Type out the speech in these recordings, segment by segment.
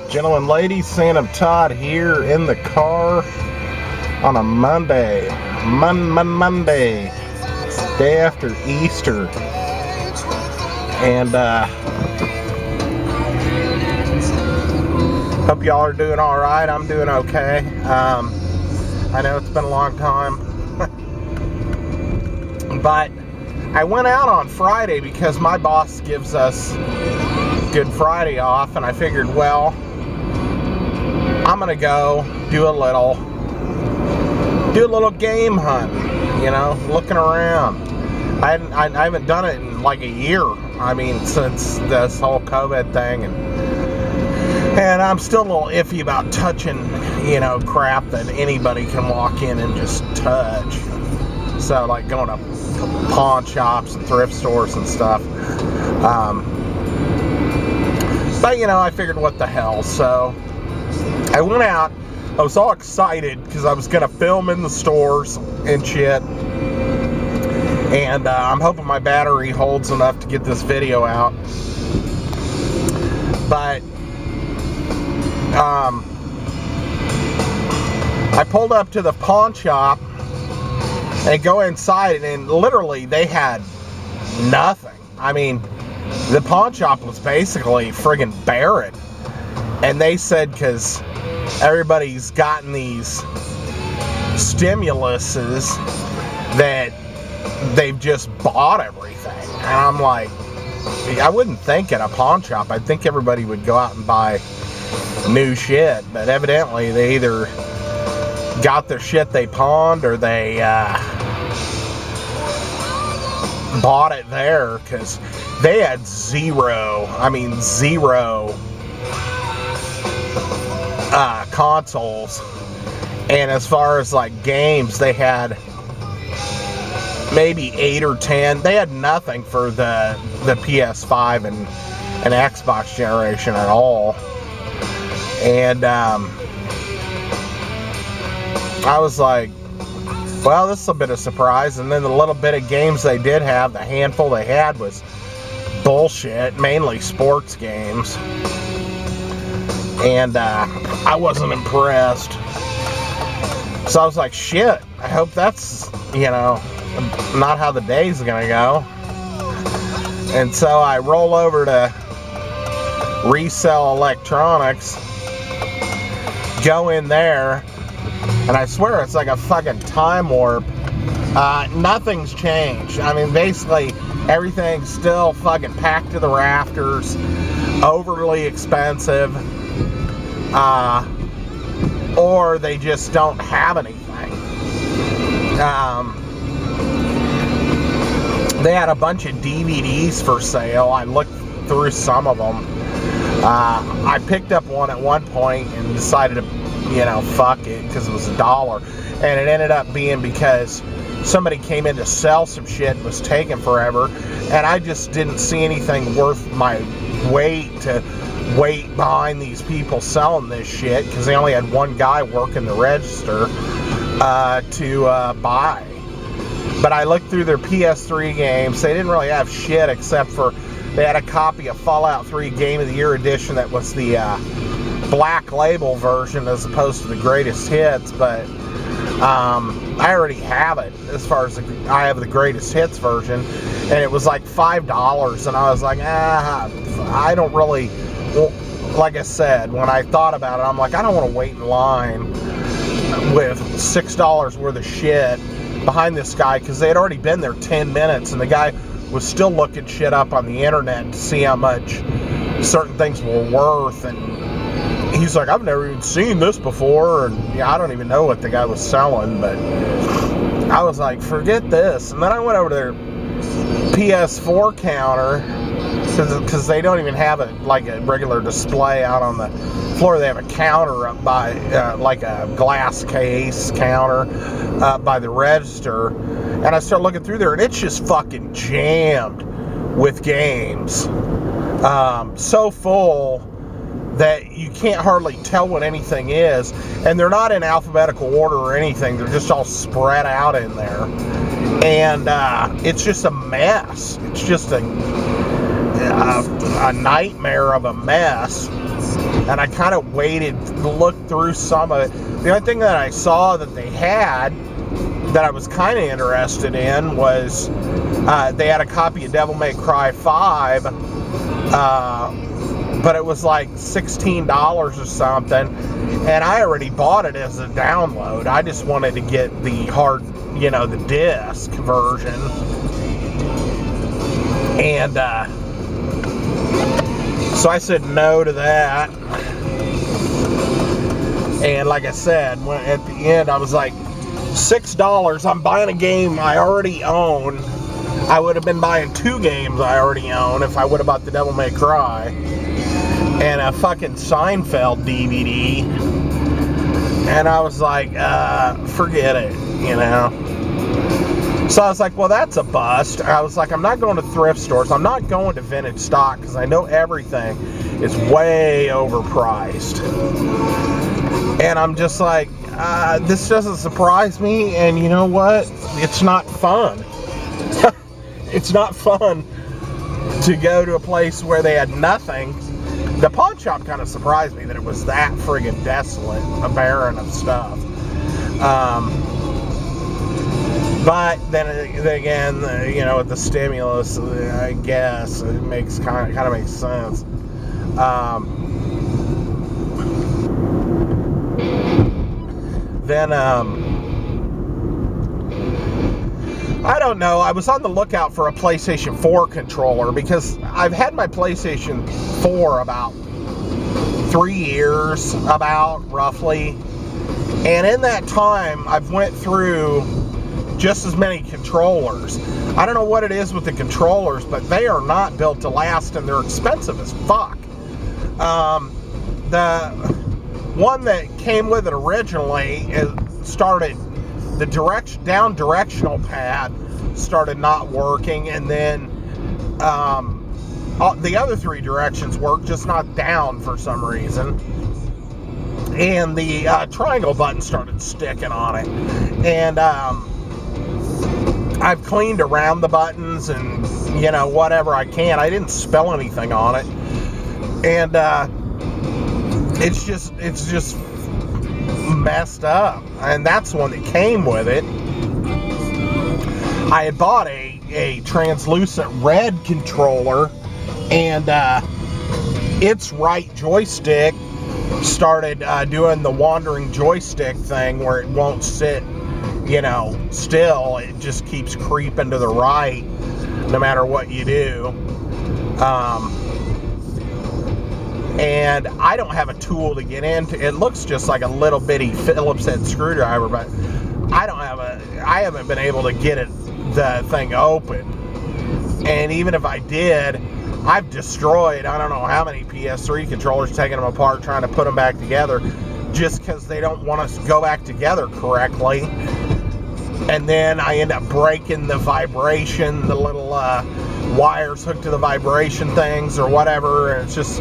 Gentlemen, ladies, Santa Todd here in the car on a Monday, Monday, day after Easter, and hope y'all are doing all right. I'm doing okay. I know it's been a long time, but I went out on Friday because my boss gives us Good Friday off, and I figured, well, I'm gonna go do a little game hunt, you know, looking around. I haven't done it in like a year. I mean, since this whole COVID thing, and I'm still a little iffy about touching, you know, crap that anybody can walk in and just touch. So, like going to pawn shops and thrift stores and stuff. But, you know, I figured, what the hell. So I went out. I was all excited because I was going to film in the stores and shit. And I'm hoping my battery holds enough to get this video out. But I pulled up to the pawn shop and go inside, and literally they had nothing. I mean, the pawn shop was basically friggin' barren. And they said because everybody's gotten these stimuluses that they've just bought everything. And I'm like, I wouldn't think at a pawn shop. I'd think everybody would go out and buy new shit. But evidently they either got their shit they pawned or they bought it there, because they had zero consoles. And as far as like games, they had maybe 8 or 10. They had nothing for the PS5 and Xbox generation at all. And I was like, well, this is a bit of a surprise. And then the little bit of games they did have, the handful they had, was bullshit, mainly sports games. And I wasn't impressed. So I was like, shit, I hope that's, you know, not how the day's gonna go. And so I roll over to Resell Electronics, go in there, and I swear it's like a fucking time warp. Nothing's changed. I mean, basically everything's still fucking packed to the rafters, overly expensive, or they just don't have anything. They had a bunch of DVDs for sale. I looked through some of them. I picked up one at one point and decided to, you know, fuck it, because it was $1. And it ended up being because somebody came in to sell some shit and was taking forever. And I just didn't see anything worth my weight to wait behind these people selling this shit, because they only had one guy working the register to buy. But I looked through their PS3 games. They didn't really have shit except for they had a copy of Fallout 3 Game of the Year edition that was the Black Label version as opposed to the greatest hits. But I already have it as far as I have the greatest hits version, and it was like $5. And I was like, I don't really, well, like I said, when I thought about it, I'm like, I don't want to wait in line with $6 worth of shit behind this guy, because they had already been there 10 minutes and the guy was still looking shit up on the internet to see how much certain things were worth. And he's like, I've never even seen this before. And yeah, I don't even know what the guy was selling, but I was like, forget this. And then I went over to their PS4 counter, because they don't even have it like a regular display out on the floor. They have a counter up by like a glass case counter by the register, and I start looking through there, and it's just fucking jammed with games, so full that you can't hardly tell what anything is. And they're not in alphabetical order or anything, they're just all spread out in there. And it's just a mess. It's just a nightmare of a mess. And I kind of waited to look through some of it. The only thing that I saw that they had that I was kind of interested in was they had a copy of Devil May Cry 5, but it was like $16 or something, and I already bought it as a download. I just wanted to get the hard, the disc version. And so I said no to that. And like I said, at the end, I was like, $6, I'm buying a game I already own. I would have been buying 2 games I already own if I would have bought the Devil May Cry. And a fucking Seinfeld DVD. And I was like, forget it, So I was like, well, that's a bust. I was like, I'm not going to thrift stores. I'm not going to vintage stock because I know everything is way overpriced. And I'm just like, this doesn't surprise me. And you know what? It's not fun. It's not fun to go to a place where they had nothing. The pawn shop kind of surprised me that it was that friggin' desolate, barren of stuff. But then again, with the stimulus, I guess it makes kind of makes sense. I don't know. I was on the lookout for a PlayStation 4 controller because I've had my PlayStation 4 about 3 years, roughly. And in that time, I've went through just as many controllers. I don't know what it is with the controllers, but they are not built to last, and they're expensive as fuck. The one that came with it originally started, the down directional pad started not working, and then the other 3 directions worked, just not down for some reason. And the triangle button started sticking on it. And I've cleaned around the buttons and, whatever I can. I didn't spill anything on it. And it's just messed up. And that's the one that came with it. I had bought a translucent red controller, and its right joystick started doing the wandering joystick thing where it won't sit, still. It just keeps creeping to the right no matter what you do. And I don't have a tool to get into. It looks just like a little bitty Phillips head screwdriver, but I haven't been able to get the thing open. And even if I did, I've destroyed I don't know how many PS3 controllers, taking them apart, trying to put them back together, just because they don't want us to go back together correctly. And then I end up breaking the vibration, the little wires hooked to the vibration things or whatever. And it's just,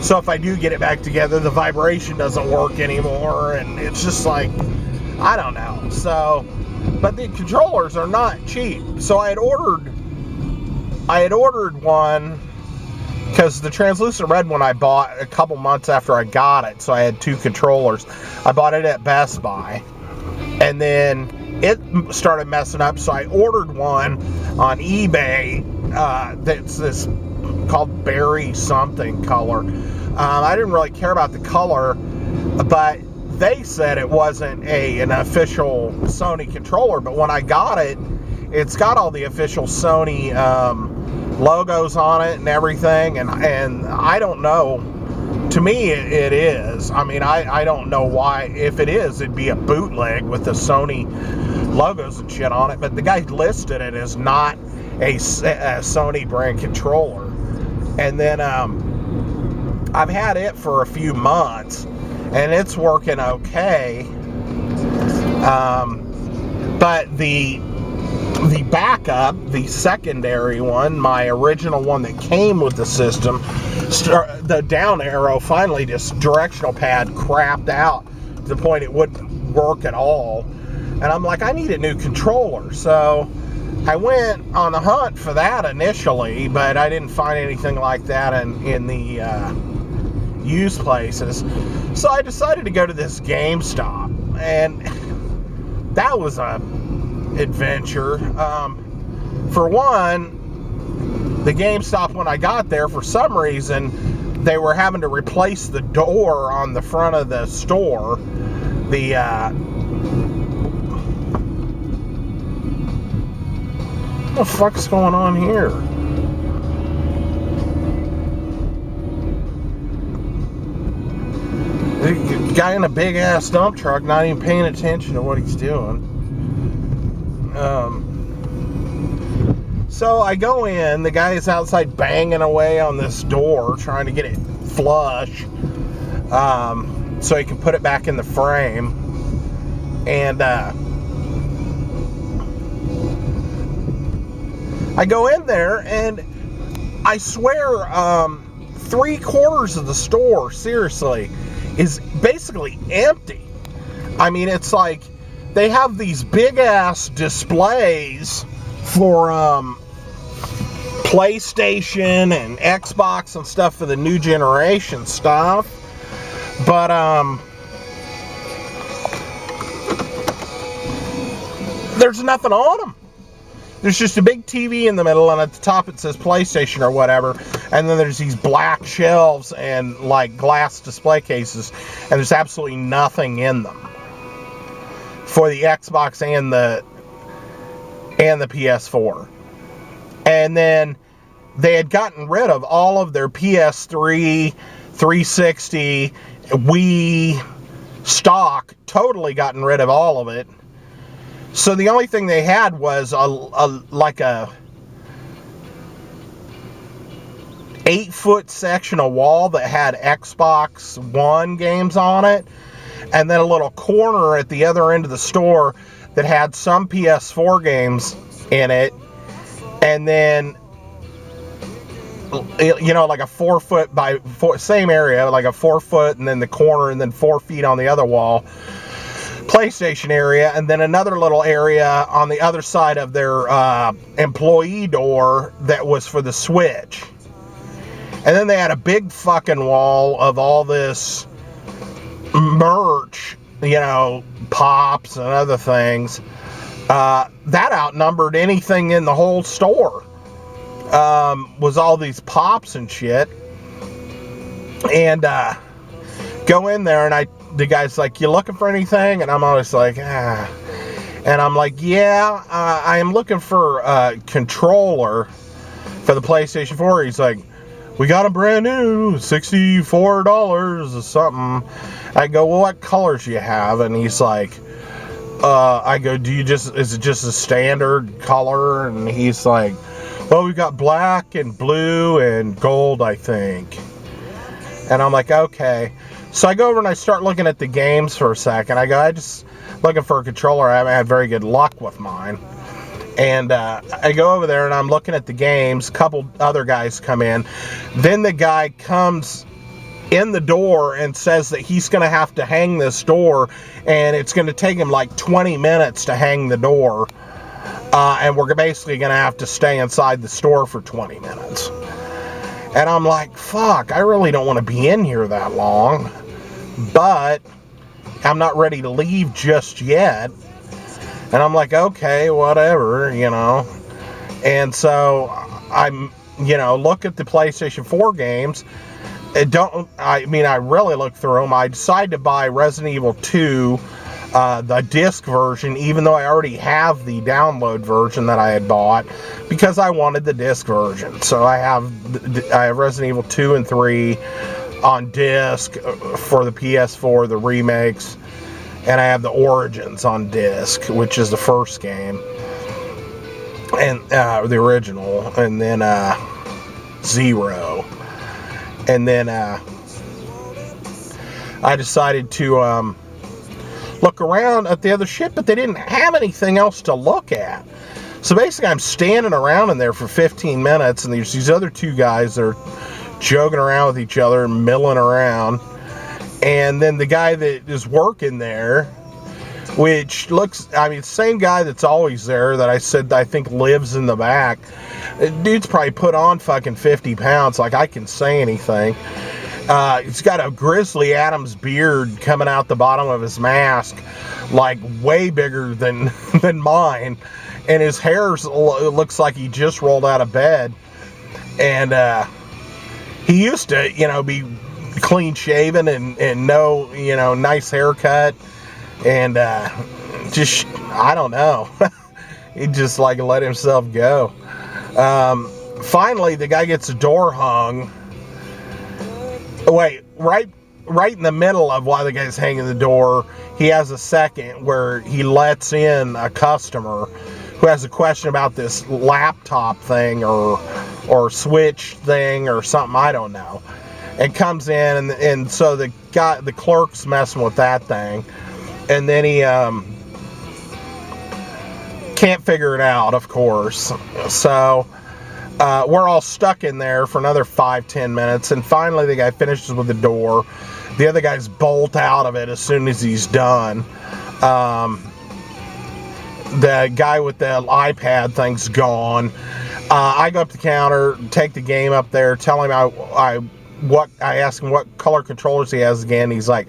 so if I do get it back together, the vibration doesn't work anymore. And it's just like, I don't know. So, but the controllers are not cheap. So I had ordered one, because the translucent red one I bought a couple months after I got it, so I had 2 controllers. I bought it at Best Buy, and then it started messing up, so I ordered one on eBay that's this called berry something color. I didn't really care about the color, but they said it wasn't an official Sony controller. But when I got it, it's got all the official Sony logos on it and everything, and I don't know. To me, it is. I mean, I don't know why. If it is, it'd be a bootleg with the Sony logos and shit on it. But the guy listed it as not a Sony brand controller. And then I've had it for a few months, and it's working okay. But the backup, the secondary one, my original one that came with the system, the down arrow finally, just directional pad crapped out to the point it wouldn't work at all. And I'm like, I need a new controller. So I went on the hunt for that initially, but I didn't find anything like that in the used places. So I decided to go to this GameStop, and that was a adventure. For one, the GameStop, when I got there, for some reason, they were having to replace the door on the front of the store. What the fuck's going on here? The guy in a big ass dump truck not even paying attention to what he's doing. So I go in, the guy is outside banging away on this door trying to get it flush, so he can put it back in the frame. And I go in there, and I swear 3/4 of the store, seriously, is basically empty. I mean, it's like they have these big ass displays for PlayStation and Xbox and stuff for the new generation stuff, but there's nothing on them. There's just a big TV in the middle, and at the top it says PlayStation or whatever, and then there's these black shelves and like glass display cases, and there's absolutely nothing in them for the Xbox and the PS4. And then they had gotten rid of all of their PS3, 360, Wii stock, totally gotten rid of all of it. So the only thing they had was like a 8-foot section of wall that had Xbox One games on it, and then a little corner at the other end of the store that had some PS4 games in it, and then, you know, like a 4-foot by 4, same area, like a 4-foot, and then the corner, and then 4 feet on the other wall, PlayStation area, and then another little area on the other side of their employee door that was for the Switch. And then they had a big fucking wall of all this merch, you know, pops and other things. That outnumbered anything in the whole store. Was all these pops and shit. And go in there, and the guy's like, "You looking for anything?" And I'm always like, ah. And I'm like, "Yeah, I am looking for a controller for the PlayStation 4. He's like, "We got a brand new, $64 or something." I go, "Well, what colors do you have?" And he's like, I go, is it just a standard color? And he's like, "Well, we got black and blue and gold, I think." And I'm like, okay. So I go over and I start looking at the games for a second. I go, I just looking for a controller. I haven't had very good luck with mine. And I go over there and I'm looking at the games. A couple other guys come in. Then the guy comes in the door and says that he's going to have to hang this door, and it's going to take him like 20 minutes to hang the door. And we're basically going to have to stay inside the store for 20 minutes. And I'm like, fuck, I really don't want to be in here that long. But I'm not ready to leave just yet. And I'm like, okay, whatever, you know. And so I'm, you know, look at the PlayStation 4 games. I really looked through them. I decided to buy Resident Evil 2, the disc version, even though I already have the download version that I had bought, because I wanted the disc version. So I have Resident Evil 2 and 3 on disc for the PS4, the remakes. And I have the Origins on disc, which is the first game, and the original, and then Zero. And then I decided to look around at the other shit, but they didn't have anything else to look at. So basically, I'm standing around in there for 15 minutes, and there's these other two guys that are joking around with each other and milling around. And then the guy that is working there which looks, I mean, same guy that's always there that I said I think lives in the back. Dude's probably put on fucking 50 pounds, like I can say anything. He's got a Grizzly Adams beard coming out the bottom of his mask, like way bigger than mine, and his hair looks like he just rolled out of bed. And he used to, you know, be clean shaven and no, you know, nice haircut, and just, I don't know. He just like let himself go. Finally, the guy gets the door hung. Wait, right in the middle of while the guy's hanging the door, he has a second where he lets in a customer who has a question about this laptop thing or switch thing or something, I don't know. And comes in, and so the clerk's messing with that thing, and then he can't figure it out, of course. So we're all stuck in there for another 5-10 minutes, and finally the guy finishes with the door. The other guys bolt out of it as soon as he's done. The guy with the iPad thing's gone. I go up to the counter, take the game up there, tell him I ask him what color controllers he has again. He's like,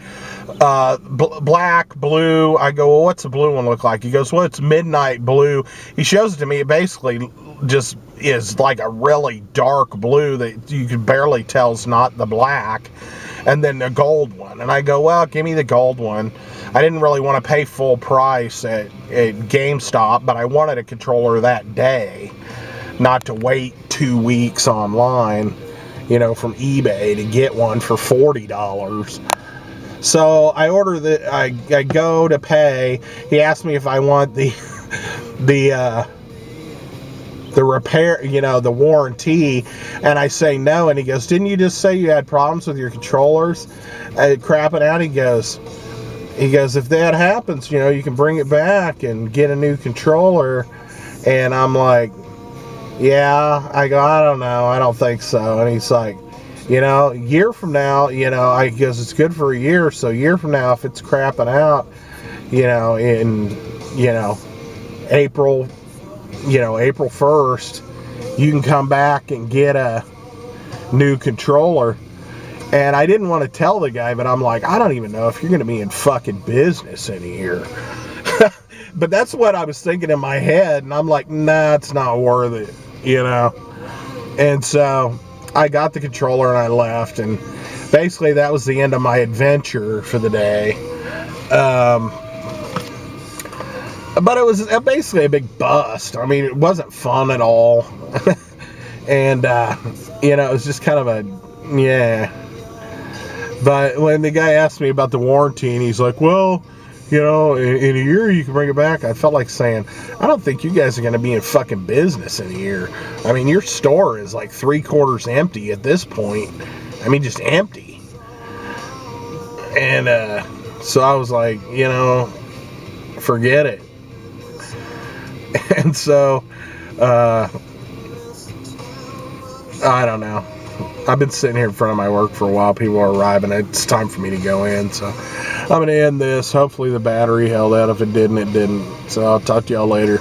black, blue. I go, well, what's the blue one look like? He goes, well, it's midnight blue. He shows it to me. It basically just is like a really dark blue that you can barely tell is not the black. And then the gold one. And I go, well, give me the gold one. I didn't really want to pay full price at GameStop, but I wanted a controller that day, not to wait 2 weeks online, you know, from eBay to get one for $40. So I order I go to pay. He asked me if I want the repair, you know, the warranty, and I say no, and he goes, didn't you just say you had problems with your controllers? Crapping out, he goes, if that happens, you know, you can bring it back and get a new controller. And I'm like, yeah. I go, I don't know, I don't think so. And he's like, you know, a year from now, you know, I guess it's good for a year, so a year from now, if it's crapping out, you know, in, you know, April 1st, you can come back and get a new controller. And I didn't want to tell the guy, but I'm like, I don't even know if you're going to be in fucking business in a year. But that's what I was thinking in my head, and I'm like, nah, it's not worth it, you know. And so I got the controller and I left, and basically that was the end of my adventure for the day. But it was basically a big bust. I mean, it wasn't fun at all. And, you know, it was just kind of a, yeah. But when the guy asked me about the warranty, and he's like, well, you know, in a year you can bring it back, I felt like saying, I don't think you guys are going to be in fucking business in a year. I mean, your store is like 3/4 empty at this point. I mean, just empty. And so I was like, you know, forget it. And so, I don't know. I've been sitting here in front of my work for a while. People are arriving. It's time for me to go in. So I'm going to end this. Hopefully the battery held out. If it didn't, it didn't. So I'll talk to y'all later.